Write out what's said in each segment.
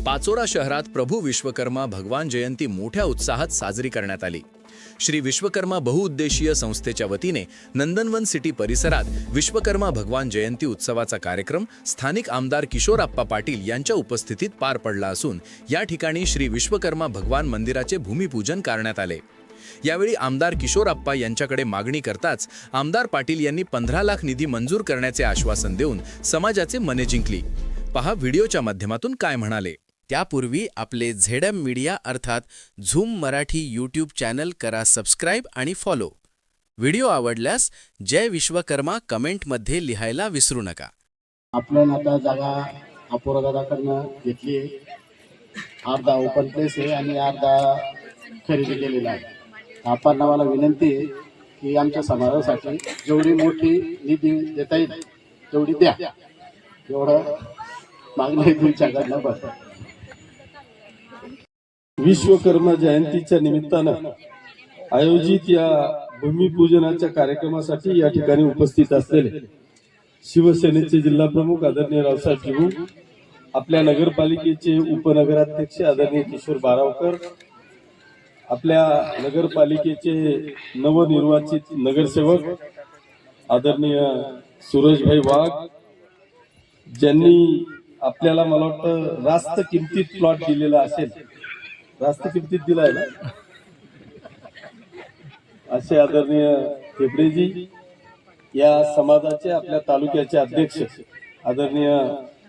पाचोरा शहरात प्रभू विश्वकर्मा भगवान जयंती मोठ्या उत्साहात साजरी करण्यात आली। श्री विश्वकर्मा बहुउद्देशीय संस्थेच्या वतीने नंदनवन सिटी परिसरात विश्वकर्मा भगवान जयंती उत्सवाचा कार्यक्रम स्थानिक आमदार किशोरप्पा पाटील यांच्या उपस्थितीत पार पडला असून या ठिकाणी श्री विश्वकर्मा भगवान मंदिराचे भूमिपूजन करण्यात आले। यावेळी आमदार किशोरप्पा यांच्याकडे मागणी करताच आमदार पाटील यांनी 15 लाख निधी मंजूर करण्याचे आश्वासन देऊन समाजाचे मने जिंकली। पहा व्हिडिओच्या माध्यमातून काय म्हणाले। त्यापूर्वी आपले झेडएम मीडिया अर्थात झूम मराठी यूट्यूब चॅनल करा सबस्क्राइब आणि फॉलो। व्हिडिओ आवडल्यास जय विश्वकर्मा कमेंटमध्ये लिहायला विसरू नका। आपल्याला आता जागा अपूर्वदादाकडनं घेतली आहे, अर्धा ओपन प्लेस आहे आणि अर्धा खरेदी केलेला आहे। आपण मला विनंती आहे की आमच्या समाजासाठी जेवढी मोठी निधी देता येईल तेवढी द्या, एवढं मागणी तुमच्याकडनं बस। विश्वकर्मा जयंतीच्या निमित्तानं आयोजित या भूमिपूजनाच्या कार्यक्रमासाठी या ठिकाणी उपस्थित असलेले शिवसेनेचे जिल्हा प्रमुख आदरणीय रावसाहेब जिवू, आपल्या नगरपालिकेचे उपनगराध्यक्ष आदरणीय किशोर बारावकर, आपल्या नगरपालिकेचे नवनिर्वाचित नगरसेवक आदरणीय सुरेशभाई वाघ, ज्यांनी आपल्याला मला वाटतं रास्त किमतीत प्लॉट दिलेला असेल, रास्त किमतीत दिलाय ना, असे आदरणीय फेबरेजी, या समाजाचे आपल्या तालुक्याचे अध्यक्ष आदरणीय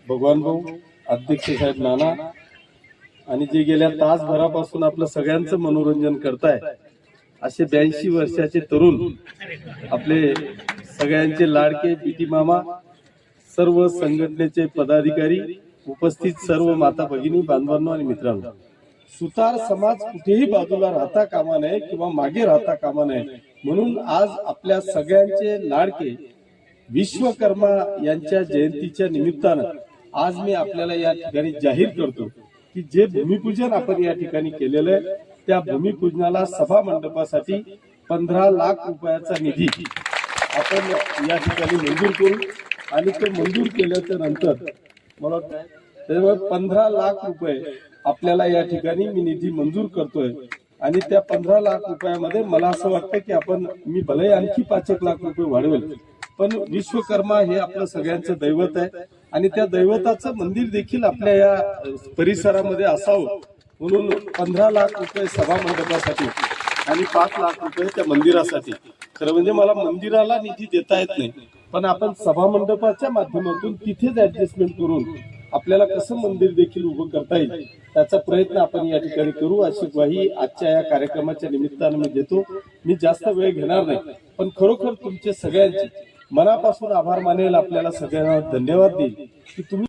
भगवान भाऊ, अध्यक्ष साहेब नाना, आणि जे गेल्या तासभरापासून आपलं सगळ्यांचं मनोरंजन करताय असे 82 वर्षाचे तरुण, आपले सगळ्यांचे लाडके बीटी मामा, सर्व संघटनेचे पदाधिकारी, उपस्थित सर्व माता भगिनी, बांधवांनो आणि मित्रांनो, सुतार समाज कुठेही बाजूला राहता कामा नये किंवा मागे राहता कामा नये, म्हणून आज आपल्या सगळ्यांचे लाडके विश्वकर्मा यांच्या जयंतीच्या निमित्तानं आज मी आपल्याला या ठिकाणी जाहीर करतो की जे भूमिपूजन आपण या ठिकाणी केलेलं आहे त्या भूमिपूजनाला सभा मंडपासाठी 15 लाख रुपयाचा निधी आपण या ठिकाणी मंजूर करू आणि तो मंजूर केल्याच्या नंतर मला वाटतं 15 लाख रुपये आपल्याला या ठिकाणी मी निधी मंजूर करतोय आणि त्या 15 लाख रुपयामध्ये मला असं वाटतं की मी भले आणखी 5 लाख रुपये वाढवेल, पण विश्वकर्मा हे आपलं सगळ्यांचं दैवत आहे आणि त्या दैवताचं मंदिर देखील आपल्या या परिसरामध्ये असावं, म्हणून 15 लाख रुपये सभा मंडपासाठी आणि 5 लाख रुपये त्या मंदिरासाठी। खरं म्हणजे मला मंदिराला निधी देता येत नाही, पण आपण सभा मंडपाच्या माध्यमातून तिथेच ऍडजस्टमेंट करून आपल्याला कसं मंदिर देखील उभं करता येईल त्याचा प्रयत्न आपण या ठिकाणी करू, अशी ग्वाही आजच्या या कार्यक्रमाच्या निमित्तानं मी देतो। मी जास्त वेळ घेणार नाही, पण खरोखर तुमचे सगळ्यांचे मनापासून आभार मानेल, आपल्याला सगळ्यांना धन्यवाद देईल की तुम्ही